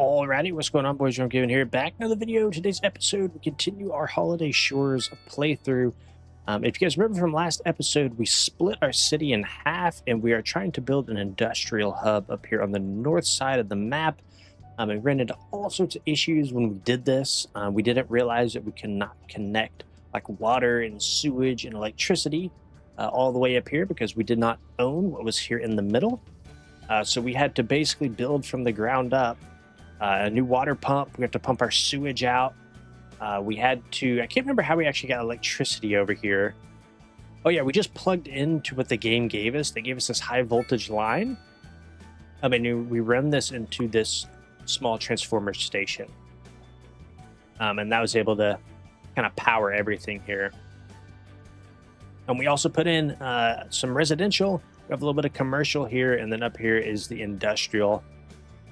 Alrighty, what's going on, boys? I'm Gavin here, back in another video. Today's episode, we continue our Holiday Shores playthrough. If you guys remember from last episode, we split our city in half, and we are trying to build an industrial hub up here on the north side of the map. We ran into all sorts of issues when we did this. We didn't realize that we cannot connect like water and sewage and electricity all the way up here because we did not own what was here in the middle. So we had to basically build from the ground up. A new water pump. We have to pump our sewage out. We had to, I can't remember how we actually got electricity over here. Oh yeah, we just plugged into what the game gave us. They gave us this high voltage line. And we run this into this small transformer station. And that was able to kind of power everything here. And we also put in some residential. We have a little bit of commercial here, and then up here is the industrial.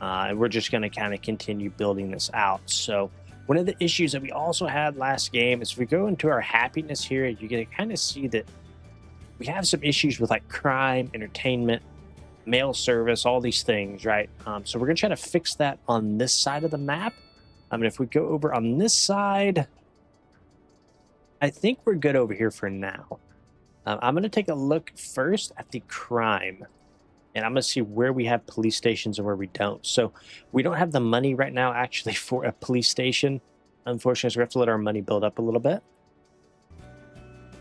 And we're just going to kind of continue building this out. So one of the issues that we also had last game is if we go into our happiness here, you get to kind of see that we have some issues with like crime, entertainment, mail service, all these things, right? So we're going to try to fix that on this side of the map. If we go over on this side, I think we're good over here for now. I'm going to take a look first at the crime. And I'm going to see where we have police stations and where we don't. So we don't have the money right now, actually, for a police station. Unfortunately, so we have to let our money build up a little bit.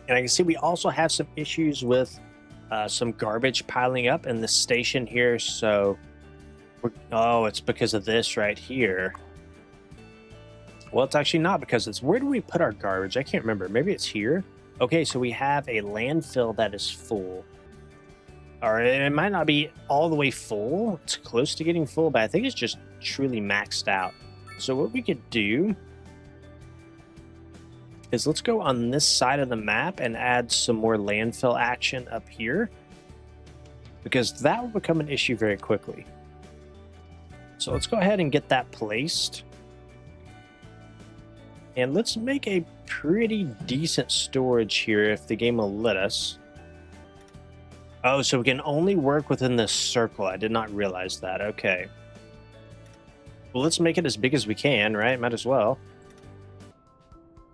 And I can see we also have some issues with some garbage piling up in the station here. So, oh, it's because of this right here. Well, it's actually not because it's... Where do we put our garbage? I can't remember. Maybe it's here. Okay, so we have a landfill that is full. Or it might not be all the way full. It's close to getting full, but I think it's just truly maxed out. So what we could do is let's go on this side of the map and add some more landfill action up here, because that will become an issue very quickly. So let's go ahead and get that placed. And let's make a pretty decent storage here if the game will let us. Oh, so we can only work within this circle. I did not realize that. Okay. Well, let's make it as big as we can, right? Might as well.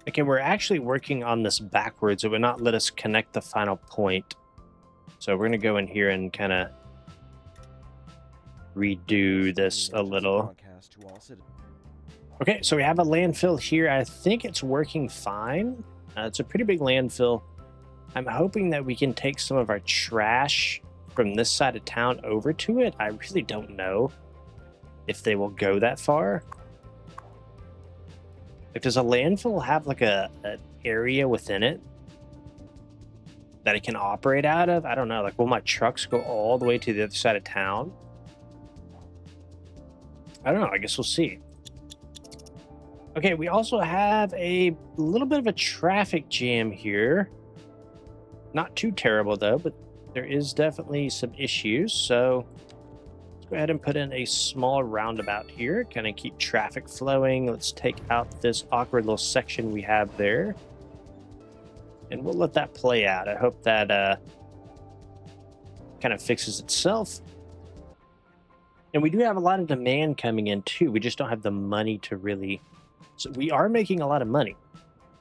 Okay, we're actually working on this backwards. It would not let us connect the final point. So we're going to go in here and kind of redo this a little. Okay, so we have a landfill here. I think it's working fine. It's a pretty big landfill. I'm hoping that we can take some of our trash from this side of town over to it. I really don't know if they will go that far. Like, does a landfill have like an area within it that it can operate out of? I don't know. Like, will my trucks go all the way to the other side of town? I don't know. I guess we'll see. Okay, we also have a little bit of a traffic jam here. Not too terrible, though, but there is definitely some issues. So let's go ahead and put in a small roundabout here. Kind of keep traffic flowing. Let's take out this awkward little section we have there. And we'll let that play out. I hope that kind of fixes itself. And we do have a lot of demand coming in, too. We just don't have the money to really... So we are making a lot of money,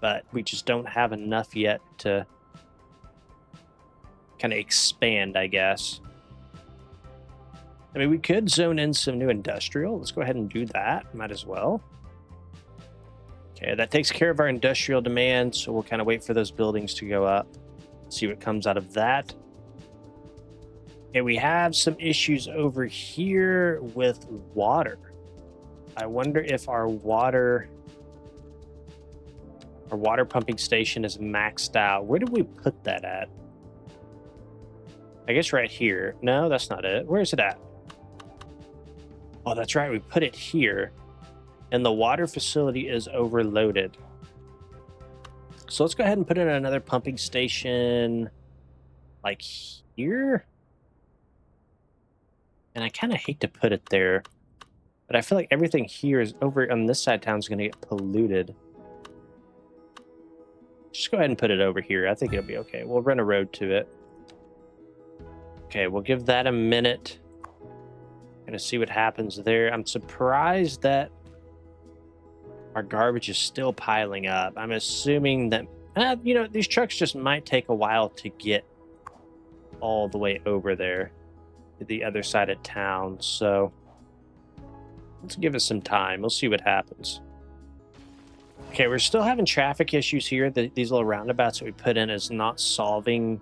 but we just don't have enough yet to... kind of expand, I guess. I mean, we could zone in some new industrial. Let's go ahead and do that. Might as well. Okay, that takes care of our industrial demand, so we'll kind of wait for those buildings to go up. See what comes out of that. Okay, we have some issues over here with water. I wonder if our water pumping station is maxed out. Where did we put that at? I guess right here. No, that's not it. Where is it at? Oh, that's right. We put it here. And the water facility is overloaded. So let's go ahead and put in another pumping station like here. And I kind of hate to put it there, but I feel like everything here is over on this side of town is going to get polluted. Just go ahead and put it over here. I think it'll be okay. We'll run a road to it. Okay, we'll give that a minute. Gonna see what happens there. I'm surprised that our garbage is still piling up. I'm assuming that, these trucks just might take a while to get all the way over there to the other side of town. So let's give it some time. We'll see what happens. Okay, we're still having traffic issues here. These little roundabouts that we put in is not solving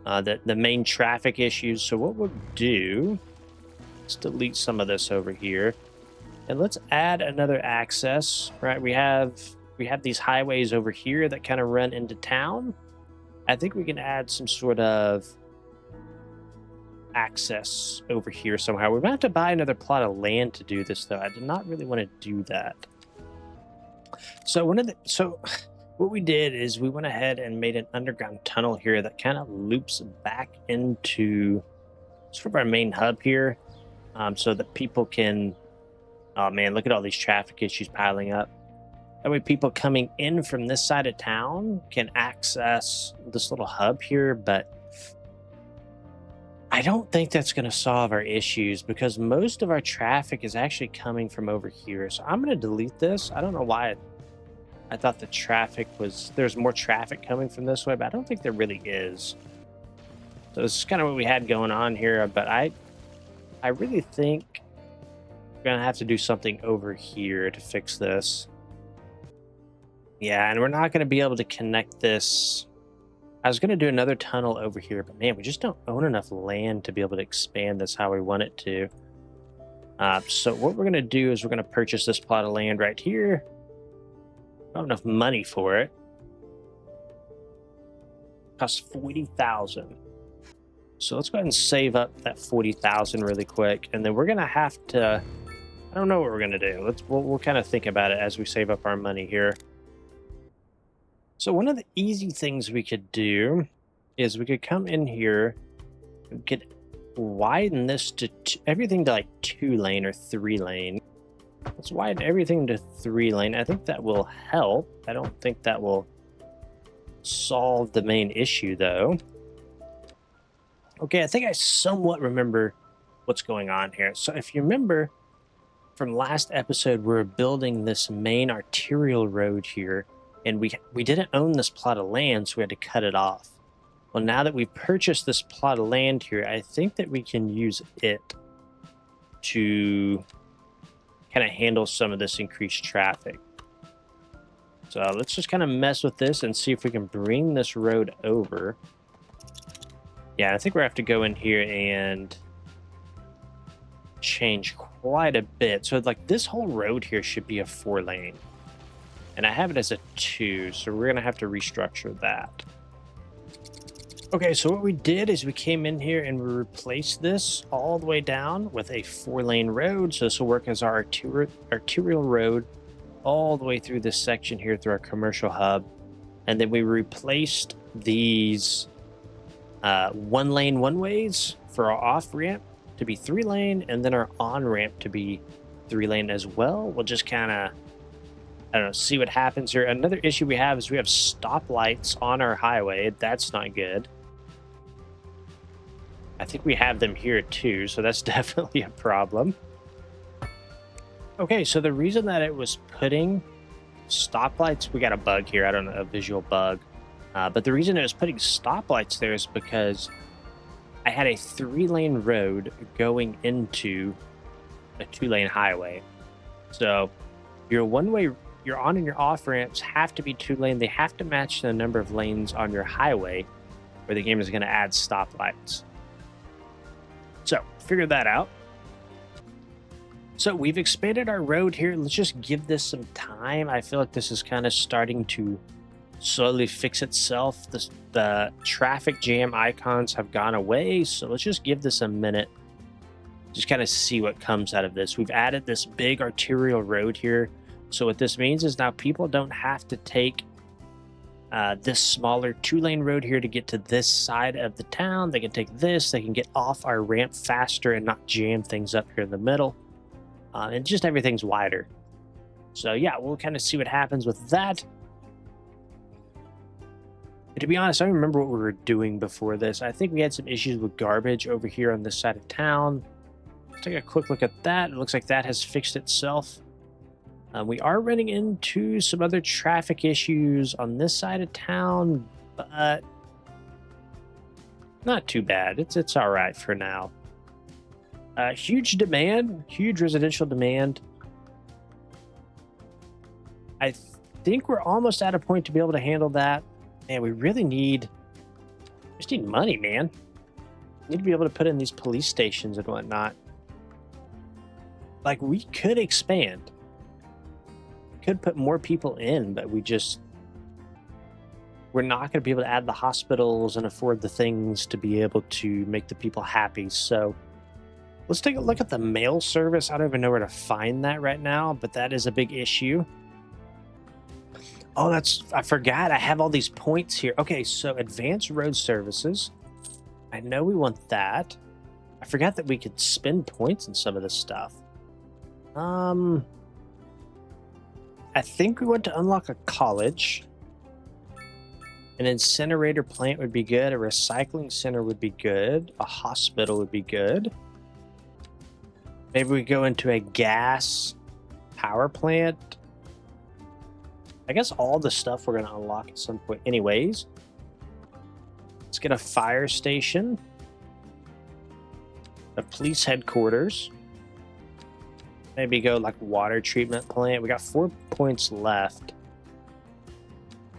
the main traffic issues. So what we'll do is delete some of this over here. And let's add another access, right? We have these highways over here that kind of run into town. I think we can add some sort of access over here somehow. We're going to have to buy another plot of land to do this, though. I did not really want to do that. So what we did is we went ahead and made an underground tunnel here that kind of loops back into sort of our main hub here, so that people can... Oh man, look at all these traffic issues piling up. That way people coming in from this side of town can access this little hub here, but I don't think that's going to solve our issues because most of our traffic is actually coming from over here. So I'm going to delete this. I don't know why I thought the traffic there's more traffic coming from this way, but I don't think there really is. So this is kind of what we had going on here, but I really think we're going to have to do something over here to fix this. Yeah, and we're not going to be able to connect this. I was going to do another tunnel over here, but man, we just don't own enough land to be able to expand this how we want it to. So what we're going to do is we're going to purchase this plot of land right here. Don't have enough money for it. Costs 40,000. So let's go ahead and save up that 40,000 really quick, and then we're going to have to... I don't know what we're going to do. We'll kind of think about it as we save up our money here. So one of the easy things we could do is we could come in here and could widen this to everything to like 2-lane or 3-lane. Let's widen everything to 3-lane. I think that will help. I don't think that will solve the main issue though. Okay, I think I somewhat remember what's going on here. So if you remember from last episode, we were building this main arterial road here, and we didn't own this plot of land, so we had to cut it off. Well, now that we've purchased this plot of land here, I think that we can use it to kind of handle some of this increased traffic. So let's just kind of mess with this and see if we can bring this road over. Yeah, I think we have to go in here and change quite a bit. So like this whole road here should be a 4-lane. And I have it as a 2, so we're going to have to restructure that. Okay, so what we did is we came in here and we replaced this all the way down with a 4-lane road. So this will work as our arterial road all the way through this section here through our commercial hub. And then we replaced these 1-lane one-ways for our off-ramp to be 3-lane, and then our on-ramp to be 3-lane as well. We'll just kind of, I don't know, see what happens here. Another issue we have is we have stoplights on our highway. That's not good. I think we have them here too, so that's definitely a problem. Okay, so the reason that it was putting stoplights, we got a bug here, I don't know, a visual bug. But the reason it was putting stoplights there is because I had a 3-lane road going into a 2-lane highway. So your one-way, your on and your off ramps have to be 2-lane. They have to match the number of lanes on your highway, where the game is going to add stoplights. So figure that out. So we've expanded our road here. Let's just give this some time. I feel like this is kind of starting to slowly fix itself. The traffic jam icons have gone away, so let's just give this a minute. Just kind of see what comes out of this. We've added this big arterial road here. So what this means is now people don't have to take this smaller 2-lane road here to get to this side of the town. They can take this, they can get off our ramp faster and not jam things up here in the middle. And just everything's wider. So yeah, we'll kind of see what happens with that. But to be honest, I don't remember what we were doing before this. I think we had some issues with garbage over here on this side of town. take a quick look at that. It looks like that has fixed itself. We are running into some other traffic issues on this side of town, but not too bad. It's all right for now. Huge demand, huge residential demand. I think we're almost at a point to be able to handle that. Man, we really just need money, man. We need to be able to put in these police stations and whatnot. Like, we could expand. Could put more people in, but we're not going to be able to add the hospitals and afford the things to be able to make the people happy. So let's take a look at the mail service. I don't even know where to find that right now, but that is a big issue. Oh, I forgot. I have all these points here. Okay, so advanced road services. I know we want that. I forgot that we could spend points in some of this stuff. I think we want to unlock a college. An incinerator plant would be good. A recycling center would be good. A hospital would be good. Maybe we go into a gas power plant. I guess all the stuff we're going to unlock at some point anyways. Let's get a fire station. A police headquarters. Maybe go like water treatment plant. We got 4 points left.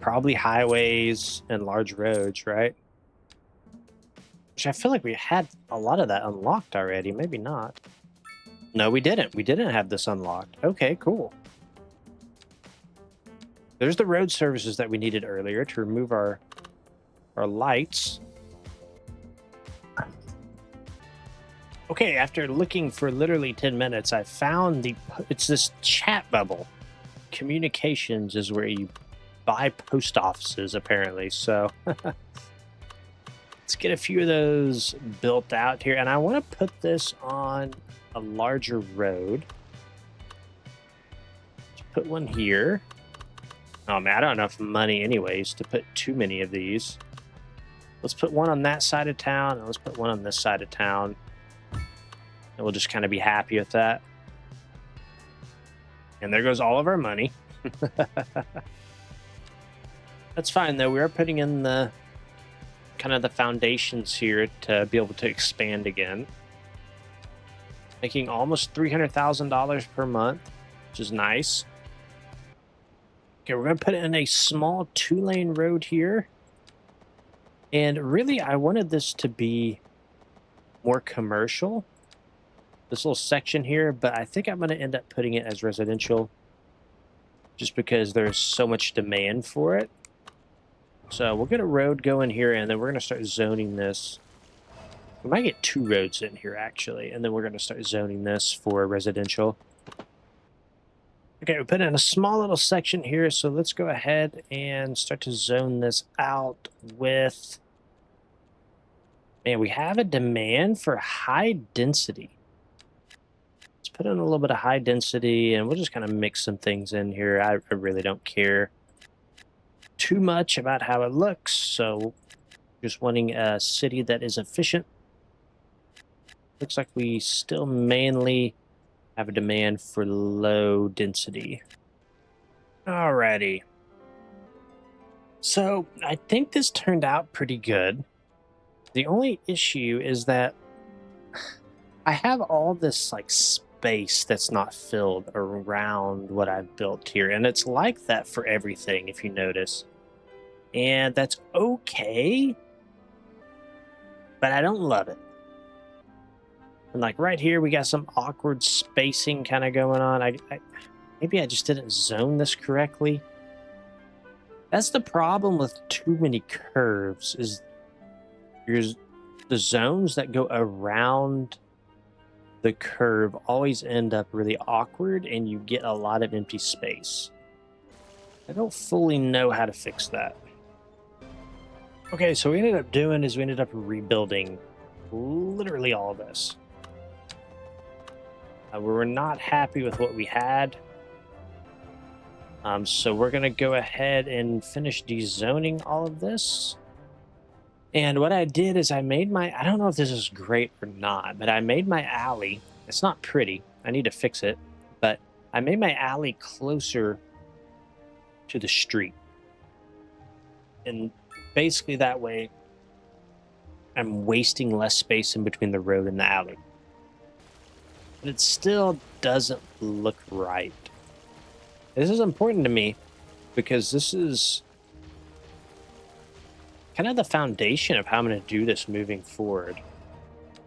Probably highways and large roads, right? Which I feel like we had a lot of that unlocked already. Maybe not. No, we didn't. We didn't have this unlocked. Okay, cool. There's the road services that we needed earlier to remove our lights. Okay, after looking for literally 10 minutes, I found it's this chat bubble. Communications is where you buy post offices, apparently. So let's get a few of those built out here. And I want to put this on a larger road. Let's put one here. Oh man, I don't have enough money anyways to put too many of these. Let's put one on that side of town, and let's put one on this side of town. And we'll just kind of be happy with that. And there goes all of our money. That's fine, though. We are putting in the kind of the foundations here to be able to expand again. Making almost $300,000 per month, which is nice. Okay, we're going to put in a small 2-lane road here. And really, I wanted this to be more commercial. This little section here, but I think I'm going to end up putting it as residential just because there's so much demand for it. So we'll get a road going here, and then we're going to start zoning this. We might get 2 roads in here, actually, and then we're going to start zoning this for residential. Okay, we put in a small little section here, so let's go ahead and start to zone this out with... Man, we have a demand for high density. Let's put in a little bit of high density, and we'll just kind of mix some things in here. I really don't care too much about how it looks, so just wanting a city that is efficient. Looks like we still mainly have a demand for low density. Alrighty. So I think this turned out pretty good. The only issue is that I have all this like space that's not filled around what I've built here, and it's like that for everything if you notice. And that's okay, but I don't love it. And like right here, we got some awkward spacing kind of going on. Maybe I just didn't zone this correctly. That's the problem with too many curves, is the zones that go around the curve always end up really awkward, and you get a lot of empty space. I don't fully know how to fix that. Okay, so what we ended up doing is we ended up rebuilding literally all of this. We were not happy with what we had. So we're going to go ahead and finish dezoning all of this. And what I did is I made I don't know if this is great or not, but I made my alley It's not pretty. I need to fix it. But I made my alley closer to the street. And basically that way, I'm wasting less space in between the road and the alley. But it still doesn't look right. This is important to me because this is kind of the foundation of how I'm going to do this moving forward.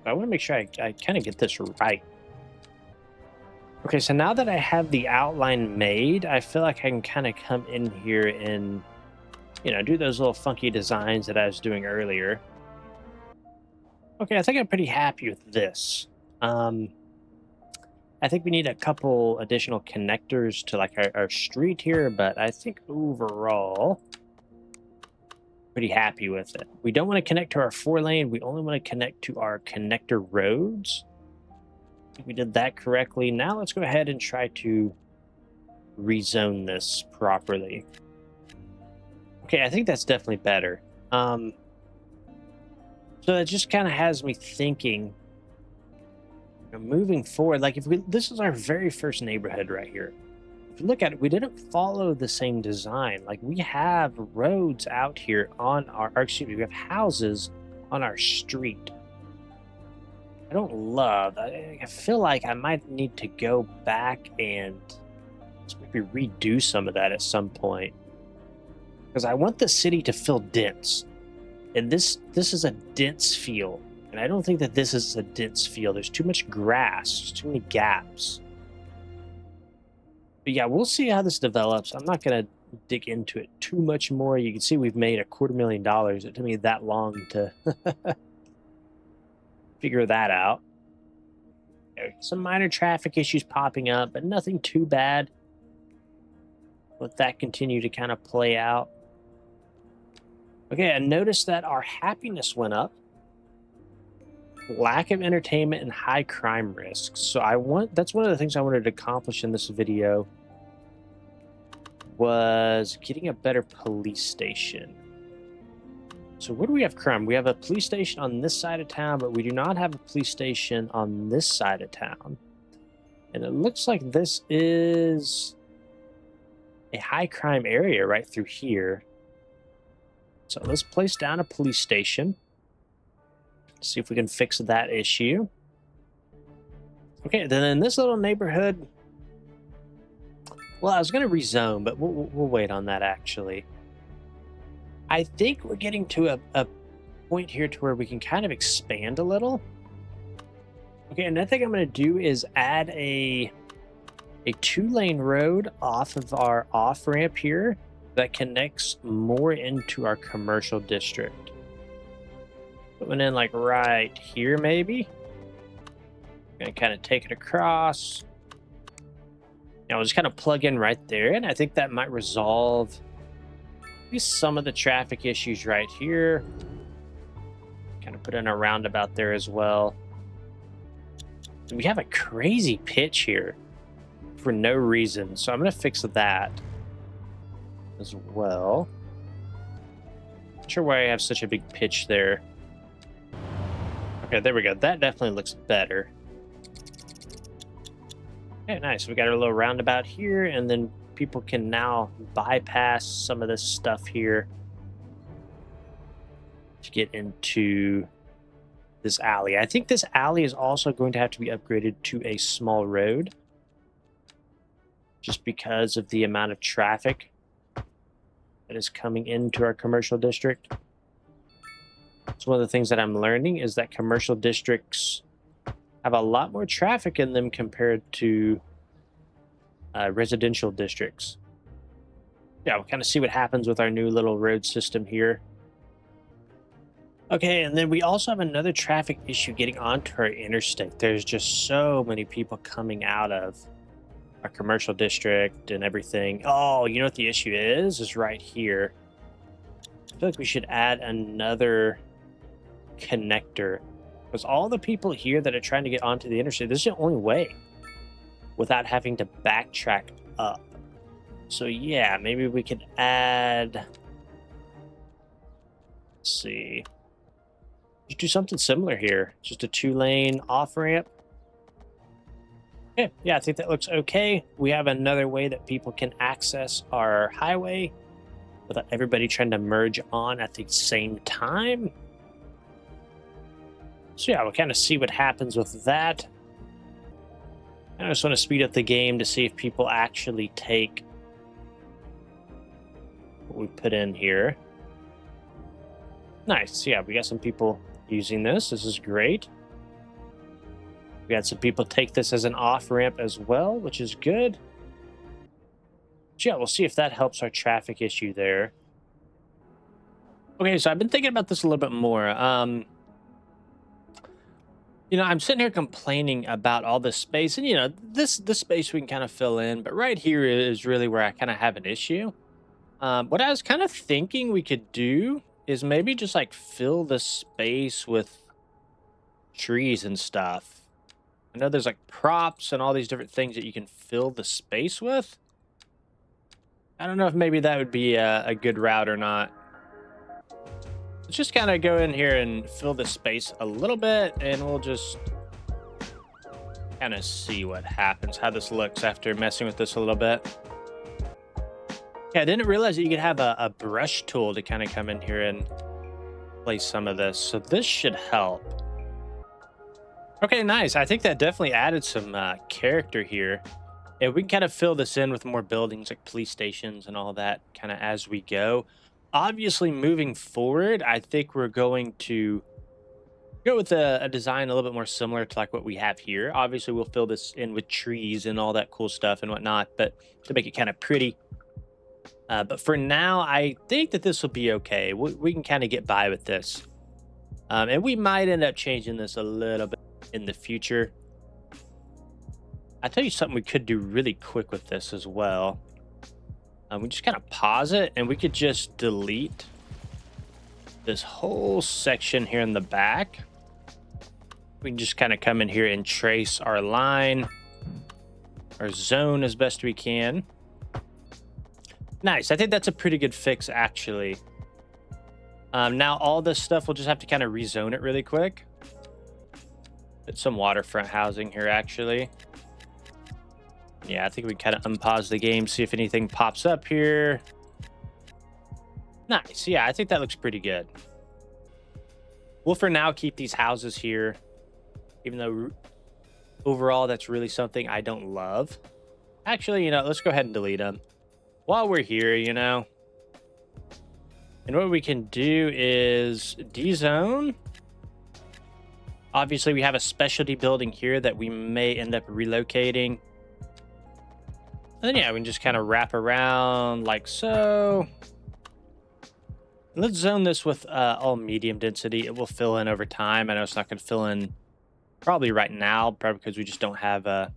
But I want to make sure I kind of get this right. Okay, so now that I have the outline made, I feel like I can kind of come in here and, you know, do those little funky designs that I was doing earlier. Okay, I think I'm pretty happy with this. I think we need a couple additional connectors to like our street here, but I think overall, pretty happy with it. We don't want to connect to our 4-lane. We only want to connect to our connector roads. I think we did that correctly. Now let's go ahead and try to rezone this properly. Okay, I think that's definitely better. So it just kind of has me thinking, moving forward, like this is our very first neighborhood right here. If you look at it, we didn't follow the same design. Like we have roads out here on or excuse me, we have houses on our street. I don't love. I feel like I might need to go back and maybe redo some of that at some point, because I want the city to feel dense, and this is a dense feel. And I don't think that this is a dense field. There's too much grass. There's too many gaps. But yeah, we'll see how this develops. I'm not going to dig into it too much more. You can see we've made $250,000. It took me that long to figure that out. Some minor traffic issues popping up, but nothing too bad. Let that continue to kind of play out. Okay, I noticed that our happiness went up. Lack of entertainment and high crime risks. So that's one of the things I wanted to accomplish in this video, was getting a better police station. So where do we have crime? We have a police station on this side of town, but we do not have a police station on this side of town. And it looks like this is a high crime area right through here. So let's place down a police station. See if we can fix that issue. Okay, then in this little neighborhood, well, I was going to rezone, but we'll wait on that, actually. I think we're getting to a point here to where we can kind of expand a little. Okay, another thing I'm going to do is add a 2-lane road off of our off-ramp here that connects more into our commercial district. Put one in like right here, maybe. Gonna kind of take it across. Now we'll just kind of plug in right there, and I think that might resolve at least some of the traffic issues right here. Kind of put in a roundabout there as well. We have a crazy pitch here for no reason, so I'm gonna fix that as well. Not sure why I have such a big pitch there. Okay, there we go. That definitely looks better. Okay, nice. We got our little roundabout here, and then people can now bypass some of this stuff here to get into this alley. I think this alley is also going to have to be upgraded to a small road, just because of the amount of traffic that is coming into our commercial district. So one of the things that I'm learning is that commercial districts have a lot more traffic in them compared to residential districts. Yeah, we'll kind of see what happens with our new little road system here. Okay, and then we also have another traffic issue getting onto our interstate. There's just so many people coming out of our commercial district and everything. Oh, you know what the issue is? Is right here. I feel like we should add another connector, because all the people here that are trying to get onto the interstate, this is the only way without having to backtrack up. So yeah, maybe we could add, let's see, just do something similar here. Just a 2-lane off ramp. Okay, yeah, I think that looks okay. We have another way that people can access our highway without everybody trying to merge on at the same time. So yeah, we'll kind of see what happens with that. I just want to speed up the game to see if people actually take what we put in here. Nice. Yeah, we got some people using this. This is great. We had some people take this as an off-ramp as well, which is good. So yeah, we'll see if that helps our traffic issue there. Okay, so I've been thinking about this a little bit more. I'm sitting here complaining about all this space, and this space we can kind of fill in, but right here is really where I kind of have an issue. What I was kind of thinking we could do is maybe just like fill the space with trees and stuff. I know there's like props and all these different things that you can fill the space with. I don't know if maybe that would be a good route or not. Let's just kind of go in here and fill the space a little bit, and we'll just kind of see what happens, how this looks after messing with this a little bit. Yeah, I didn't realize that you could have a brush tool to kind of come in here and place some of this. So this should help. Okay, nice. I think that definitely added some character here. And we can kind of fill this in with more buildings like police stations and all that kind of as we go. Obviously, moving forward, I think we're going to go with a design a little bit more similar to like what we have here. Obviously, we'll fill this in with trees and all that cool stuff and whatnot, but to make it kind of pretty. But for now, I think that this will be okay. We can kind of get by with this. And we might end up changing this a little bit in the future. I'll tell you something we could do really quick with this as well. We just kind of pause it, and we could just delete this whole section here in the back. We can just kind of come in here and trace our line, our zone as best we can. Nice. I think that's a pretty good fix, actually. Now, all this stuff, we'll just have to kind of rezone it really quick. Put some waterfront housing here, actually. Yeah, I think we kind of unpause the game, see if anything pops up here. Nice. Yeah, I think that looks pretty good. We'll, for now, keep these houses here, even though overall that's really something I don't love. Actually, let's go ahead and delete them while we're here, And what we can do is dezone. Obviously, we have a specialty building here that we may end up relocating. And then, yeah, we can just kind of wrap around like so. Let's zone this with all medium density. It will fill in over time. I know it's not going to fill in probably right now, probably because we just don't have a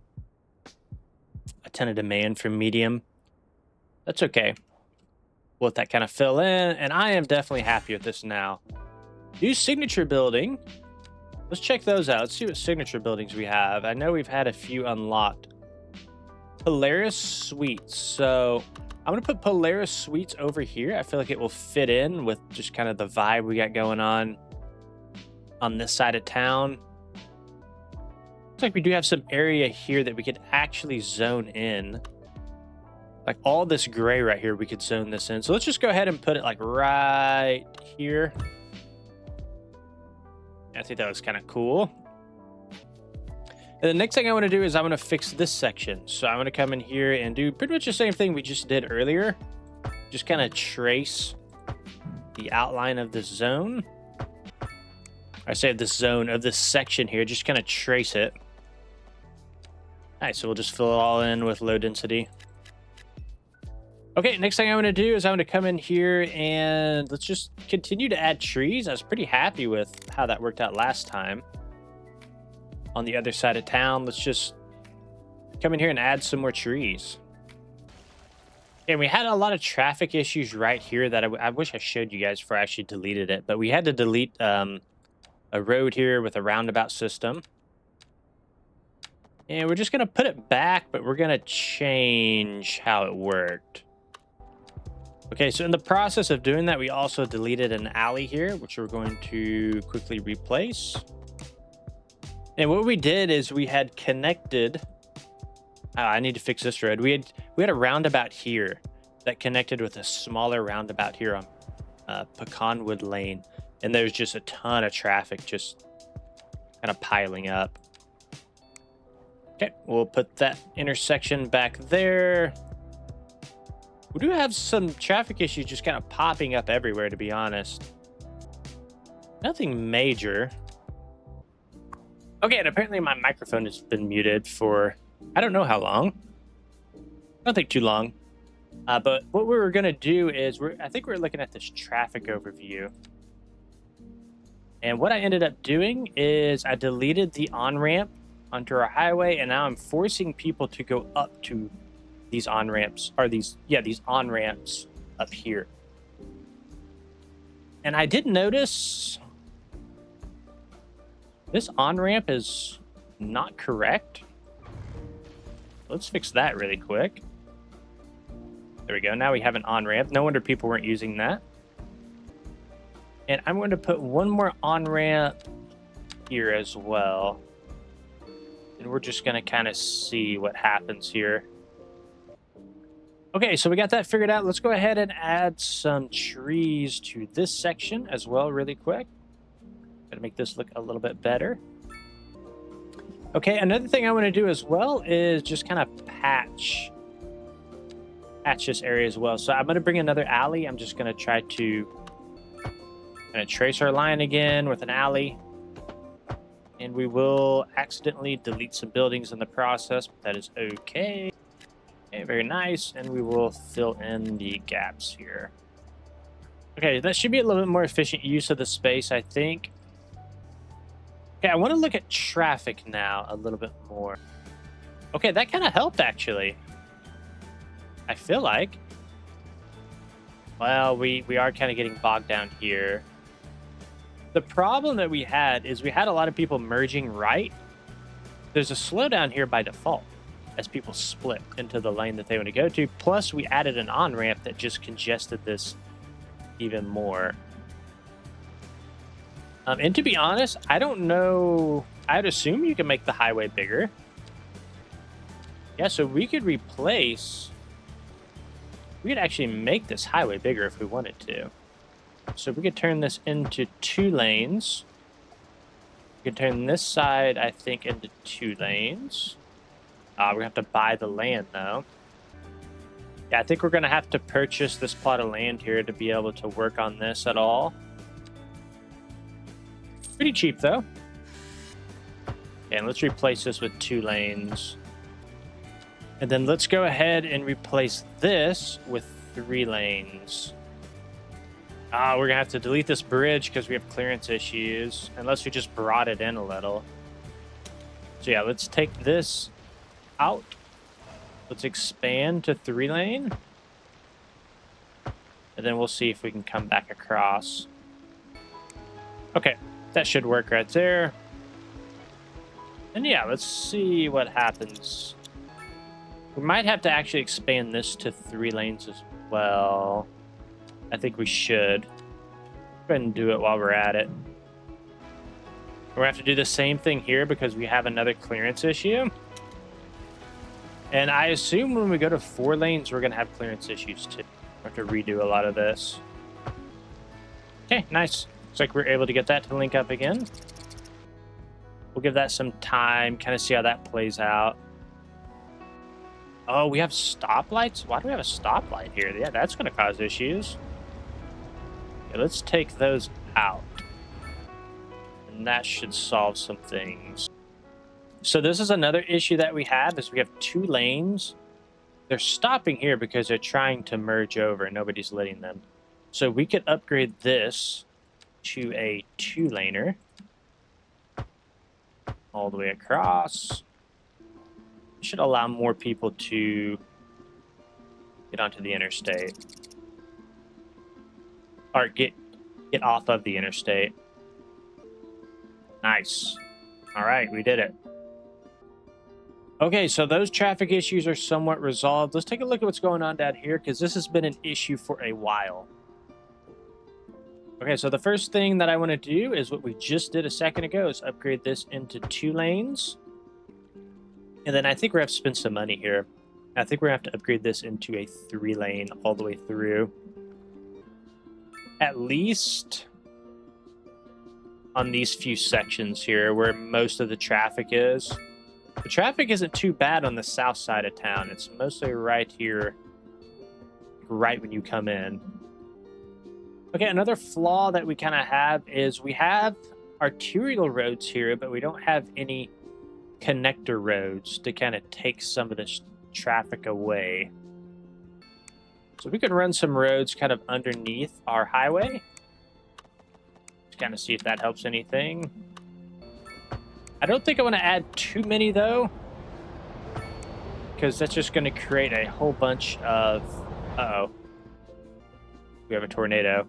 ton of demand for medium. That's okay. We'll let that kind of fill in, and I am definitely happy with this now. New signature building. Let's check those out. Let's see what signature buildings we have. I know we've had a few unlocked. Polaris Suites. So I'm going to put Polaris Suites over here. I feel like it will fit in with just kind of the vibe we got going on this side of town. Looks like we do have some area here that we could actually zone in. Like all this gray right here, we could zone this in. So let's just go ahead and put it like right here. I think that was kind of cool. And the next thing I want to do is I want to fix this section. So I'm going to come in here and do pretty much the same thing we just did earlier. Just kind of trace the outline of this zone. I say this zone of this section here, just kind of trace it. Nice, so we'll just fill it all in with low density. Okay, next thing I want to do is I want to come in here and let's just continue to add trees. I was pretty happy with how that worked out last time. On the other side of town, let's just come in here and add some more trees. And we had a lot of traffic issues right here that I wish I showed you guys before I actually deleted it. But we had to delete a road here with a roundabout system. And we're just going to put it back, but we're going to change how it worked. Okay, so in the process of doing that, we also deleted an alley here, which we're going to quickly replace. And what we did is we had connected Oh, I need to fix this road. We had a roundabout here that connected with a smaller roundabout here on Pecanwood Lane, and there's just a ton of traffic just kind of piling up. Okay, we'll put that intersection back there. We do have some traffic issues just kind of popping up everywhere, to be honest. Nothing major. Okay, and apparently my microphone has been muted for I don't know how long. I don't think too long. But what we were going to do is I think we're looking at this traffic overview. And what I ended up doing is I deleted the on-ramp onto our highway, and now I'm forcing people to go up to these on-ramps, or these on-ramps up here. And I did notice this on-ramp is not correct. Let's fix that really quick. There we go. Now we have an on-ramp. No wonder people weren't using that. And I'm going to put one more on-ramp here as well. And we're just going to kind of see what happens here. Okay, so we got that figured out. Let's go ahead and add some trees to this section as well really quick. Gotta make this look a little bit better. Okay, another thing I want to do as well is just kind of patch this area as well. So I'm going to bring another alley. I'm just going to try to kind of trace our line again with an alley. And we will accidentally delete some buildings in the process, but that is okay. Okay, very nice. And we will fill in the gaps here. Okay, that should be a little bit more efficient use of the space, I think. Okay, I want to look at traffic now a little bit more. Okay, that kind of helped, actually. I feel like. Well, we are kind of getting bogged down here. The problem that we had is we had a lot of people merging right. There's a slowdown here by default as people split into the lane that they want to go to. Plus, we added an on-ramp that just congested this even more. And to be honest, I don't know. I'd assume you can make the highway bigger. Yeah, so we could replace... We could actually make this highway bigger if we wanted to. So we could turn this into 2 lanes. We could turn this side, I think, into 2 lanes. We're going to have to buy the land, though. Yeah, I think we're going to have to purchase this plot of land here to be able to work on this at all. Pretty cheap, though. Okay, and let's replace this with 2 lanes. And then let's go ahead and replace this with 3 lanes. We're going to have to delete this bridge because we have clearance issues. Unless we just brought it in a little. So yeah, let's take this out. Let's expand to 3 lane. And then we'll see if we can come back across. Okay, that should work right there. And yeah, let's see what happens. We might have to actually expand this to 3 lanes as well. I think we should. Go ahead and do it while we're at it. We're going to have to do the same thing here because we have another clearance issue. And I assume when we go to 4 lanes, we're going to have clearance issues too. We have to redo a lot of this. Okay, nice. Looks like we're able to get that to link up again. We'll give that some time, kind of see how that plays out. Oh, we have stoplights? Why do we have a stoplight here? Yeah, that's going to cause issues. Okay, let's take those out. And that should solve some things. So this is another issue that we have, is we have 2 lanes. They're stopping here because they're trying to merge over and nobody's letting them. So we could upgrade this to a 2-laner. All the way across. It should allow more people to get onto the interstate. Or get off of the interstate. Nice. All right, we did it. Okay, so those traffic issues are somewhat resolved. Let's take a look at what's going on down here, because this has been an issue for a while. Okay, so the first thing that I want to do is what we just did a second ago, is upgrade this into 2 lanes. And then I think we're going to have to spend some money here. I think we're going to have to upgrade this into a 3-lane all the way through. At least on these few sections here where most of the traffic is. The traffic isn't too bad on the south side of town. It's mostly right here, right when you come in. Okay, another flaw that we kind of have is we have arterial roads here, but we don't have any connector roads to kind of take some of this traffic away. So we could run some roads kind of underneath our highway. Let's kind of see if that helps anything. I don't think I want to add too many, though, because that's just going to create a whole bunch of... Uh-oh. We have a tornado.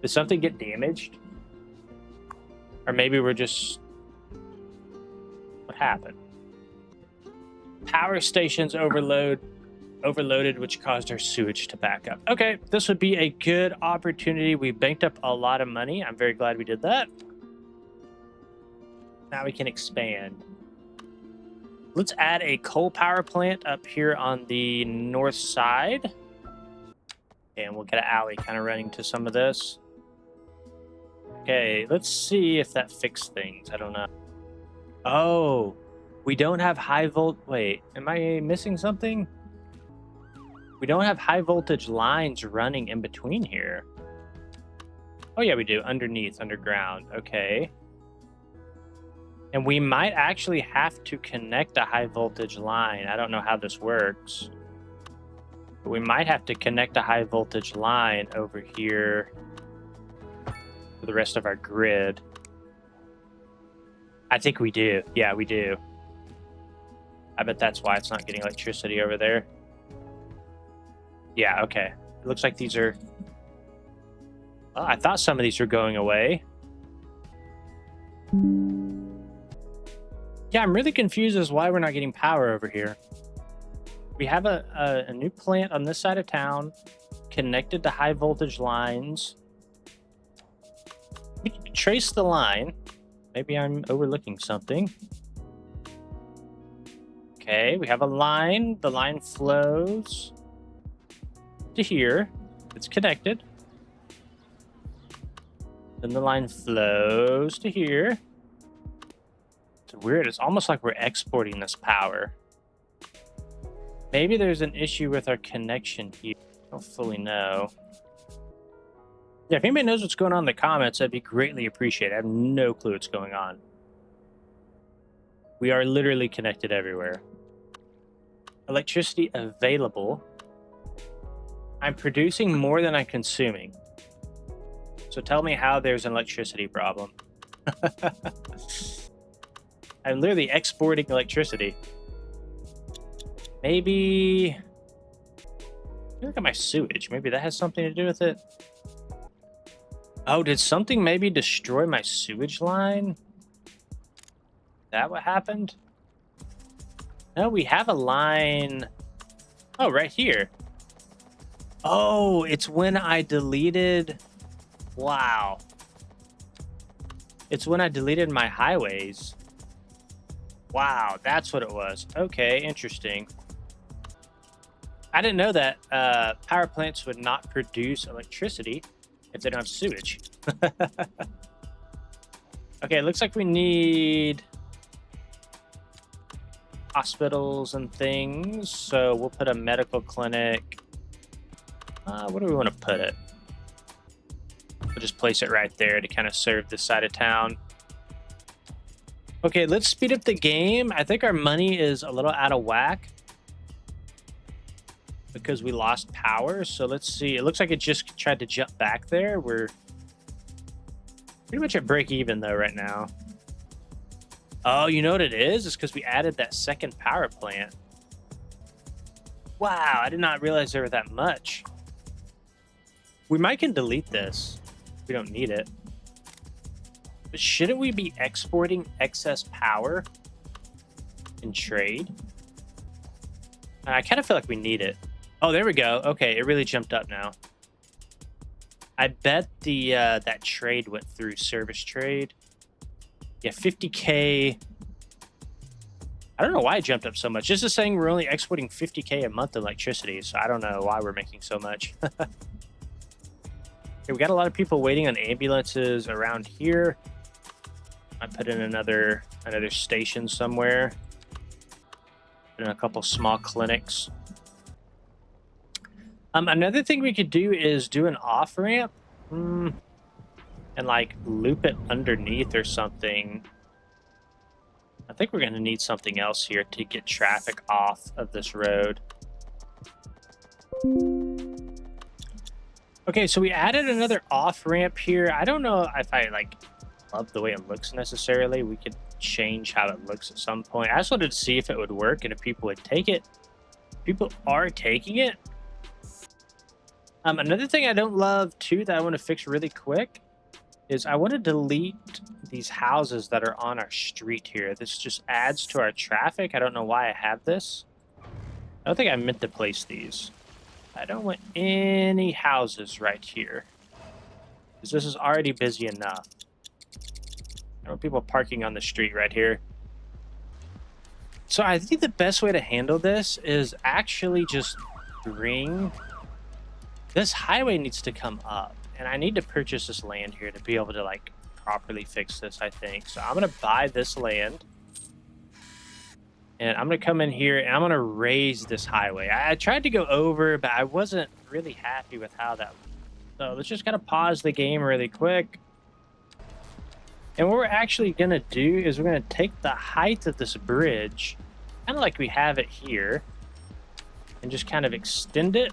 Did something get damaged? Or maybe we're just... What happened? Power stations overloaded, which caused our sewage to back up. Okay, this would be a good opportunity. We banked up a lot of money. I'm very glad we did that. Now we can expand. Let's add a coal power plant up here on the north side. And we'll get an alley kind of running to some of this. Okay, let's see if that fixed things. I don't know. Oh, we don't have high volt... Wait, am I missing something? We don't have high voltage lines running in between here. Oh yeah, we do. Underground. Okay. And we might actually have to connect a high voltage line. I don't know how this works. But we might have to connect a high voltage line over here for the rest of our grid. I think we do. Yeah, we do. I bet that's why it's not getting electricity over there. Yeah, okay. It looks like these are... Well, I thought some of these were going away. Yeah, I'm really confused as why we're not getting power over here. We have a new plant on this side of town, connected to high voltage lines. We can trace the line. Maybe I'm overlooking something. Okay, we have a line. The line flows to here. It's connected. Then the line flows to here. It's weird. It's almost like we're exporting this power. Maybe there's an issue with our connection here. I don't fully know. Yeah, if anybody knows what's going on in the comments, that'd be greatly appreciated. I have no clue what's going on. We are literally connected everywhere. Electricity available. I'm producing more than I'm consuming. So tell me how there's an electricity problem. I'm literally exporting electricity. Maybe... Look at my sewage. Maybe that has something to do with it. Oh, did something maybe destroy my sewage line? Is that what happened? No, we have a line... Oh, right here. Oh, it's when I deleted... Wow. It's when I deleted my highways. Wow, that's what it was. Okay, interesting. I didn't know that power plants would not produce electricity if they don't have sewage. Okay, it looks like we need hospitals and things. So we'll put a medical clinic. Where do we want to put it? We'll just place it right there to kind of serve this side of town. Okay, let's speed up the game. I think our money is a little out of whack because we lost power. So let's see. It looks like it just tried to jump back there. We're pretty much at break even though right now. Oh, you know what it is? It's because we added that second power plant. Wow, I did not realize there were that much. We might can delete this. We don't need it. But shouldn't we be exporting excess power in trade? I kind of feel like we need it. Oh, there we go. Okay, it really jumped up now. I bet the that trade went through service trade. Yeah, 50K. I don't know why it jumped up so much. This is saying we're only exporting 50K a month in electricity, so I don't know why we're making so much. Okay, we got a lot of people waiting on ambulances around here. I put in another station somewhere. Put in a couple small clinics. Another thing we could do is do an off-ramp. And like loop it underneath or something. I think we're going to need something else here to get traffic off of this road. Okay, so we added another off-ramp here. I don't know if I like love the way it looks necessarily. We could change how it looks at some point. I just wanted to see if it would work and if people would take it. People are taking it. Another thing I don't love too that I want to fix really quick is I want to delete these houses that are on our street here. This just adds to our traffic. I don't know why I have this. I don't think I meant to place these. I don't want any houses right here, because this is already busy enough. I don't want people parking on the street right here. So I think the best way to handle this is actually just bring... This highway needs to come up, and I need to purchase this land here to be able to like properly fix this, I think. So I'm going to buy this land, and I'm going to come in here and I'm going to raise this highway. I tried to go over, but I wasn't really happy with how that went. So let's just kind of pause the game really quick. And what we're actually going to do is we're going to take the height of this bridge, kind of like we have it here, and just kind of extend it.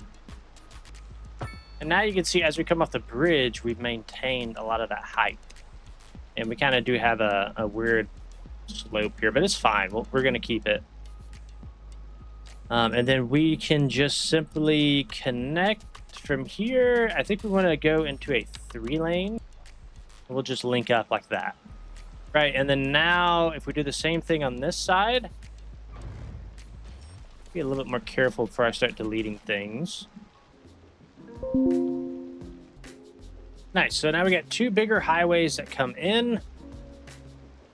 And now you can see as we come off the bridge, we've maintained a lot of that height. And we kind of do have a weird slope here, but it's fine. We're going to keep it. And then we can just simply connect from here. I think we want to go into a 3-lane. We'll just link up like that. Right, and then now if we do the same thing on this side, be a little bit more careful before I start deleting things. Nice. So now we got 2 bigger highways that come in,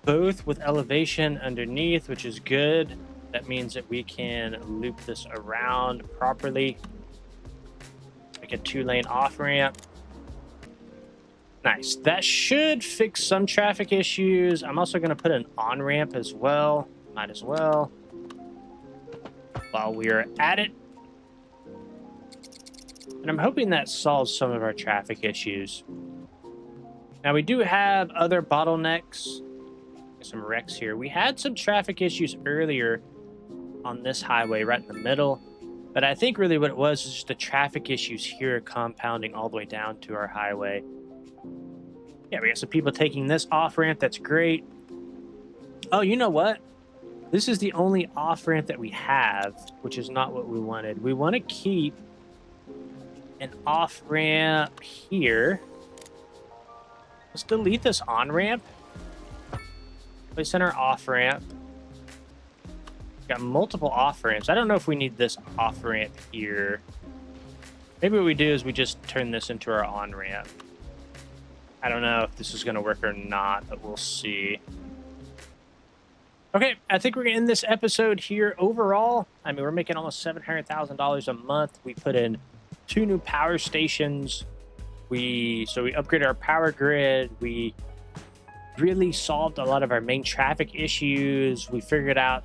both with elevation underneath, which is good. That means that we can loop this around properly. Like a 2-lane off-ramp. Nice. That should fix some traffic issues. I'm also going to put an on-ramp as well. Might as well. While we're at it. And I'm hoping that solves some of our traffic issues. Now, we do have other bottlenecks. Some wrecks here. We had some traffic issues earlier on this highway right in the middle. But I think really what it was is just the traffic issues here compounding all the way down to our highway. Yeah, we got some people taking this off-ramp. That's great. Oh, you know what? This is the only off-ramp that we have, which is not what we wanted. We want to keep an off-ramp here. Let's delete this on-ramp. Place in our off-ramp. Got multiple off-ramps. I don't know if we need this off-ramp here. Maybe what we do is we just turn this into our on-ramp. I don't know if this is going to work or not, but we'll see. Okay, I think we're going to end this episode here. Overall, I mean, we're making almost $700,000 a month. We put in 2 new power stations. We upgraded our power grid. We really solved a lot of our main traffic issues. We figured out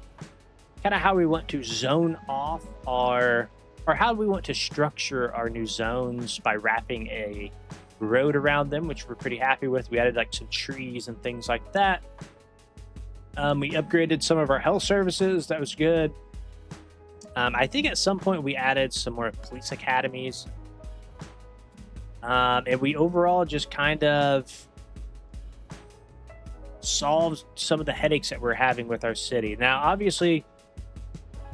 kind of how we want to zone off or how we want to structure our new zones by wrapping a road around them, which we're pretty happy with. We added like some trees and things like that. We upgraded some of our health services. That was good. I think at some point we added some more police academies. And we overall just kind of solved some of the headaches that we're having with our city. Now, obviously,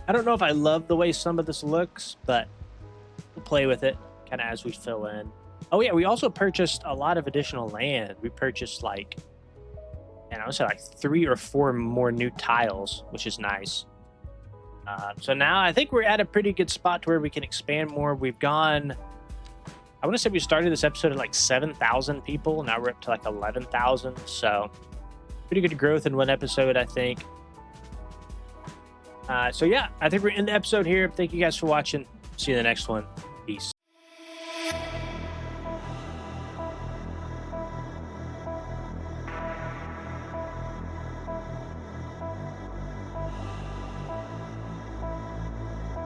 I don't know if I love the way some of this looks, but we'll play with it kind of as we fill in. Oh, yeah, we also purchased a lot of additional land. We purchased like, and I would say like 3 or 4 more new tiles, which is nice. So now I think we're at a pretty good spot to where we can expand more. We've gone, I want to say we started this episode at like 7,000 people. Now we're up to like 11,000. So pretty good growth in one episode, I think. So yeah, I think we're in the episode here. Thank you guys for watching. See you in the next one.